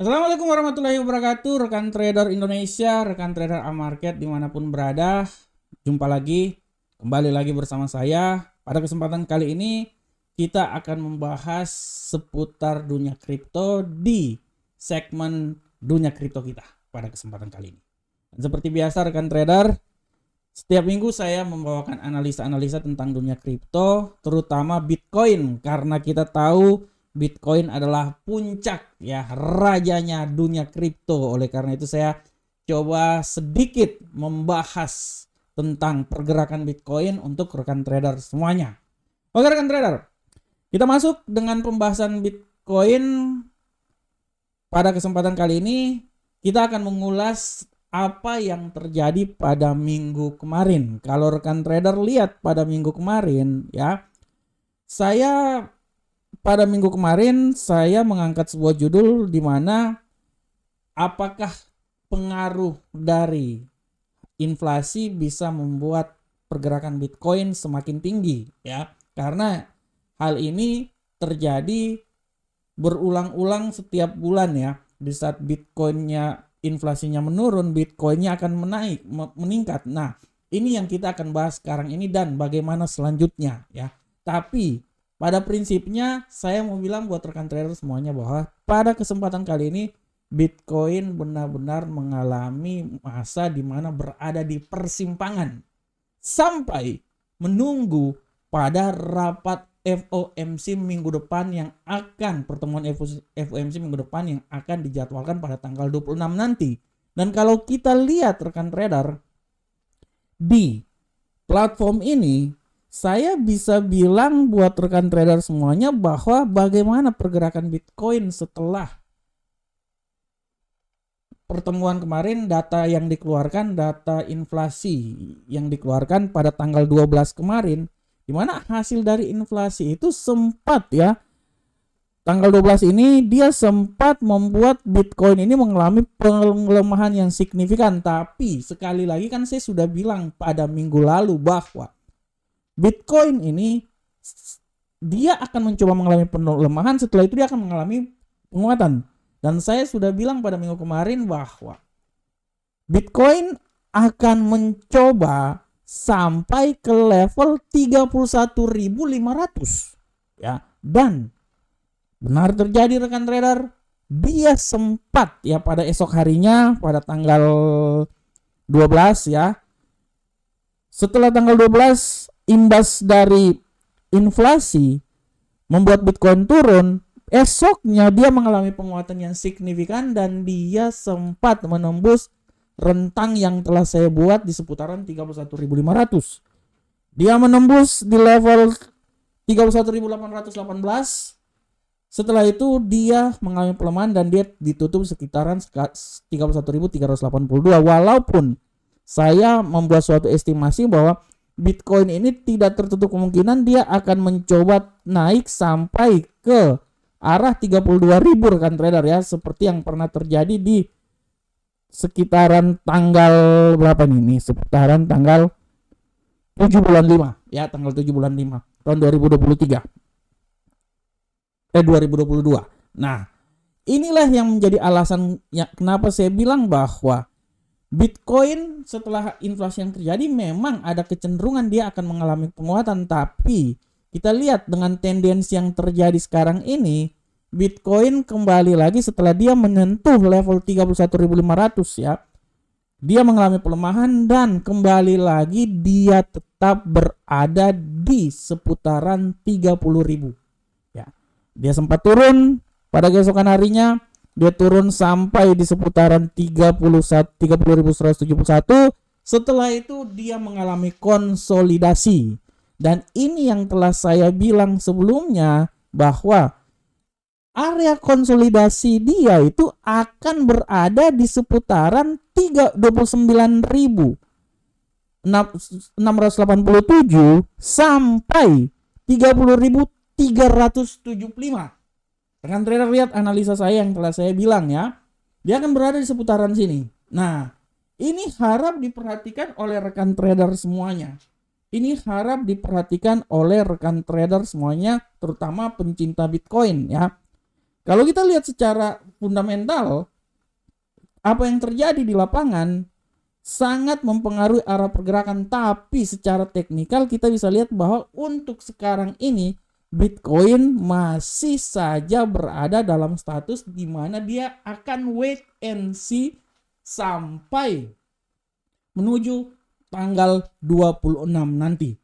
Assalamualaikum warahmatullahi wabarakatuh, rekan trader Indonesia, rekan trader A-Market dimanapun berada. Jumpa lagi, kembali lagi bersama saya. Pada kesempatan kali ini kita akan membahas seputar dunia kripto di segmen dunia kripto kita pada kesempatan kali ini. Dan seperti biasa rekan trader, setiap minggu saya membawakan analisa-analisa tentang dunia kripto, terutama Bitcoin, karena kita tahu Bitcoin adalah puncak ya, rajanya dunia kripto. Oleh karena itu saya coba sedikit membahas tentang pergerakan Bitcoin untuk rekan trader semuanya. Oke rekan trader, kita masuk dengan pembahasan Bitcoin. Pada kesempatan kali ini kita akan mengulas apa yang terjadi pada minggu kemarin. Kalau rekan trader lihat pada minggu kemarin ya, saya pada minggu kemarin saya mengangkat sebuah judul di mana apakah pengaruh dari inflasi bisa membuat pergerakan Bitcoin semakin tinggi ya. Karena hal ini terjadi berulang-ulang setiap bulan ya. Di saat Bitcoinnya inflasinya menurun, Bitcoinnya akan meningkat. Nah, ini yang kita akan bahas sekarang ini dan bagaimana selanjutnya ya. Tapi pada prinsipnya saya mau bilang buat rekan trader semuanya bahwa pada kesempatan kali ini Bitcoin benar-benar mengalami masa di mana berada di persimpangan sampai menunggu pada rapat FOMC minggu depan yang akan pertemuan FOMC minggu depan yang akan dijadwalkan pada tanggal 26 nanti. Dan kalau kita lihat rekan trader di platform ini, saya bisa bilang buat rekan trader semuanya bahwa bagaimana pergerakan Bitcoin setelah pertemuan kemarin, data yang dikeluarkan, data inflasi yang dikeluarkan pada tanggal 12 kemarin, di mana hasil dari inflasi itu sempat ya, tanggal 12 ini dia sempat membuat Bitcoin ini mengalami pelemahan yang signifikan. Tapi sekali lagi kan saya sudah bilang pada minggu lalu bahwa Bitcoin ini dia akan mencoba mengalami pelemahan, setelah itu dia akan mengalami penguatan. Dan saya sudah bilang pada minggu kemarin bahwa Bitcoin akan mencoba sampai ke level 31.500 ya. Dan benar terjadi rekan trader, dia sempat ya pada esok harinya pada tanggal 12 ya. Setelah tanggal 12 imbas dari inflasi membuat Bitcoin turun, esoknya dia mengalami penguatan yang signifikan dan dia sempat menembus rentang yang telah saya buat di seputaran 31.500. Dia menembus di level 31.818. Setelah itu dia mengalami pelemahan dan dia ditutup sekitaran 31.382. Walaupun saya membuat suatu estimasi bahwa Bitcoin ini tidak tertutup kemungkinan dia akan mencoba naik sampai ke arah 32.000 rekan trader ya, seperti yang pernah terjadi di sekitaran tanggal berapa nih? Sekitaran tanggal 7 bulan 5 ya, tanggal 7 bulan 5 tahun 2023. 2022. Nah, inilah yang menjadi alasan ya, kenapa saya bilang bahwa Bitcoin setelah inflasi yang terjadi memang ada kecenderungan dia akan mengalami penguatan, tapi kita lihat dengan tendensi yang terjadi sekarang ini, Bitcoin kembali lagi setelah dia menyentuh level 31.500 ya. Dia mengalami pelemahan dan kembali lagi dia tetap berada di seputaran 30.000 ya. Dia sempat turun pada keesokan harinya, dia turun sampai di seputaran 30.171. Setelah itu dia mengalami konsolidasi. Dan ini yang telah saya bilang sebelumnya bahwa area konsolidasi dia itu akan berada di seputaran 29.687 sampai 30.375. Rekan trader lihat analisa saya yang telah saya bilang ya, dia akan berada di seputaran sini. Nah, ini harap diperhatikan oleh rekan trader semuanya. Ini harap diperhatikan oleh rekan trader semuanya, terutama pencinta Bitcoin ya. Kalau kita lihat secara fundamental, apa yang terjadi di lapangan sangat mempengaruhi arah pergerakan, tapi secara teknikal kita bisa lihat bahwa untuk sekarang ini Bitcoin masih saja berada dalam status di mana dia akan wait and see sampai menuju tanggal 26 nanti.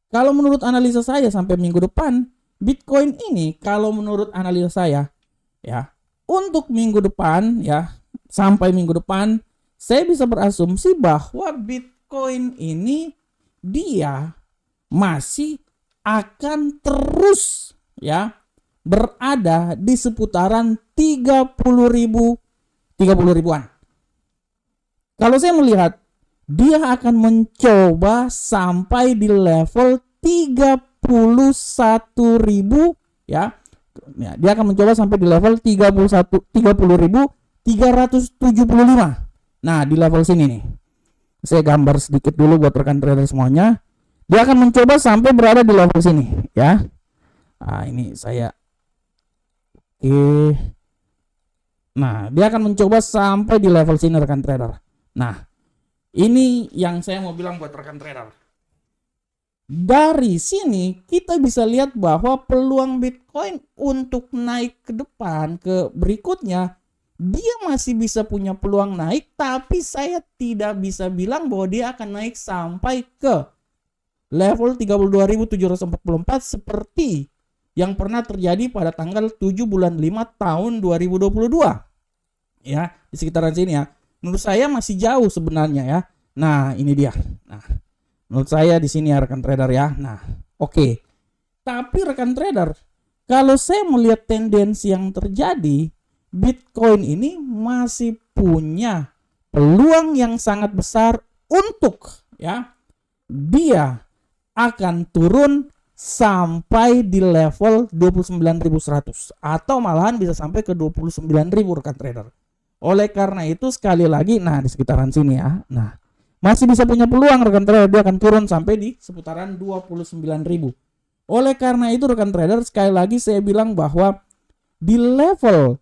Kalau menurut analisa saya sampai minggu depan, Bitcoin ini kalau menurut analisa saya ya, untuk minggu depan ya, sampai minggu depan saya bisa berasumsi bahwa Bitcoin ini dia masih akan terus ya berada di seputaran 30.000-an. Kalau saya melihat dia akan mencoba sampai di level 31.000 ya. Dia akan mencoba sampai di level 30.375. Nah, di level sini nih. Saya gambar sedikit dulu buat rekan trader semuanya. Dia akan mencoba sampai berada di level sini ya. Nah, ini saya oke. Nah, dia akan mencoba sampai di level sini rekan trader. Nah, ini yang saya mau bilang buat rekan trader. Dari sini kita bisa lihat bahwa peluang Bitcoin untuk naik ke depan ke berikutnya, dia masih bisa punya peluang naik, tapi saya tidak bisa bilang bahwa dia akan naik sampai ke level 32.744 seperti yang pernah terjadi pada tanggal 7 bulan 5 tahun 2022. Ya, di sekitaran sini ya. Menurut saya masih jauh sebenarnya ya. Nah, ini dia. Nah, menurut saya di sini ya rekan trader ya. Nah, oke. Tapi rekan trader, kalau saya melihat tendensi yang terjadi, Bitcoin ini masih punya peluang yang sangat besar untuk ya dia akan turun sampai di level 29.100 atau malahan bisa sampai ke 29.000 rekan trader. Oleh karena itu sekali lagi, nah di sekitaran sini ya, nah masih bisa punya peluang rekan trader, dia akan turun sampai di seputaran 29.000. Oleh karena itu rekan trader, sekali lagi saya bilang bahwa di level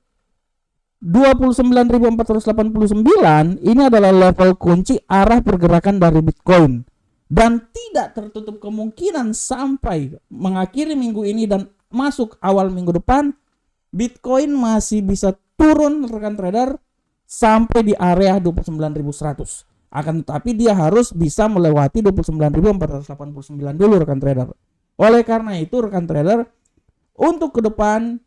29.489 ini adalah level kunci arah pergerakan dari Bitcoin. Dan tidak tertutup kemungkinan sampai mengakhiri minggu ini dan masuk awal minggu depan, Bitcoin masih bisa turun rekan trader sampai di area 29.100. Akan tetapi dia harus bisa melewati 29.489 dulu rekan trader. Oleh karena itu rekan trader, untuk ke depan,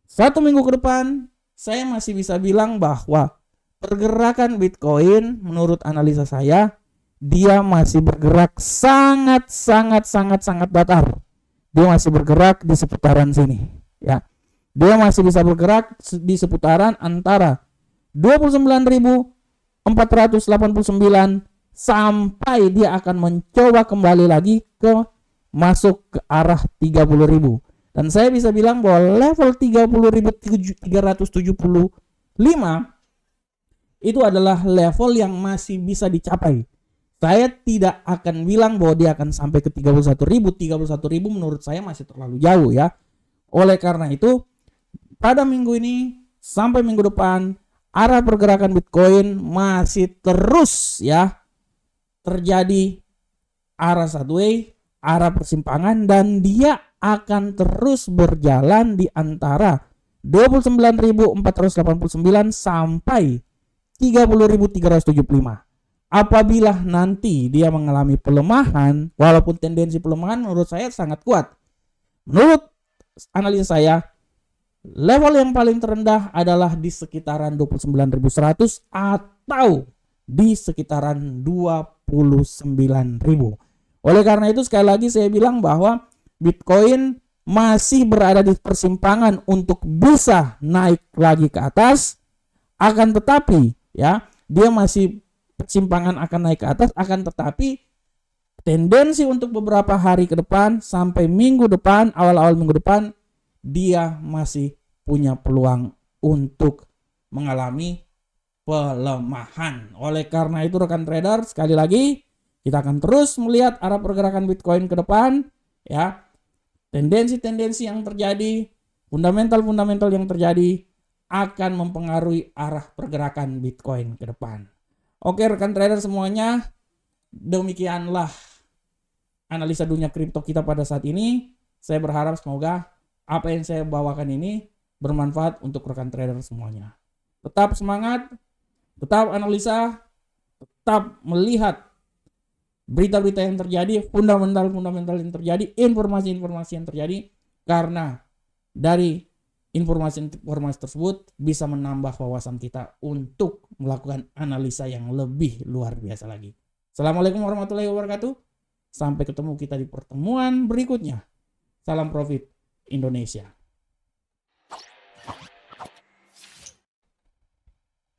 1 minggu ke depan, saya masih bisa bilang bahwa pergerakan Bitcoin menurut analisa saya, dia masih bergerak sangat datar. Dia masih bergerak di seputaran sini ya. Dia masih bisa bergerak di seputaran antara 29.489 sampai dia akan mencoba kembali lagi ke masuk ke arah 30.000. Dan saya bisa bilang bahwa level 30.375 itu adalah level yang masih bisa dicapai. Saya tidak akan bilang bahwa dia akan sampai ke 31.000. 31.000 menurut saya masih terlalu jauh ya. Oleh karena itu, pada minggu ini sampai minggu depan, arah pergerakan Bitcoin masih terus ya terjadi arah sideways, arah persimpangan, dan dia akan terus berjalan di antara 29.489 sampai 30.375. Apabila nanti dia mengalami pelemahan, walaupun tendensi pelemahan menurut saya sangat kuat. Menurut analisa saya, level yang paling terendah adalah di sekitaran 29.100 atau di sekitaran 29.000. Oleh karena itu sekali lagi saya bilang bahwa Bitcoin masih berada di persimpangan untuk bisa naik lagi ke atas, akan tetapi ya, dia masih persimpangan akan naik ke atas, akan tetapi tendensi untuk beberapa hari ke depan sampai minggu depan, awal-awal minggu depan, dia masih punya peluang untuk mengalami pelemahan. Oleh karena itu rekan trader, sekali lagi kita akan terus melihat arah pergerakan Bitcoin ke depan ya. Tendensi-tendensi yang terjadi fundamental-fundamental yang terjadi akan mempengaruhi arah pergerakan Bitcoin ke depan. Oke rekan trader semuanya, demikianlah analisa dunia kripto kita pada saat ini. Saya berharap semoga apa yang saya bawakan ini bermanfaat untuk rekan trader semuanya. Tetap semangat, tetap analisa, tetap melihat berita-berita yang terjadi, fundamental-fundamental yang terjadi, informasi-informasi yang terjadi, karena dari informasi-informasi tersebut bisa menambah wawasan kita untuk melakukan analisa yang lebih luar biasa lagi. Assalamualaikum warahmatullahi wabarakatuh. Sampai ketemu kita di pertemuan berikutnya. Salam profit Indonesia.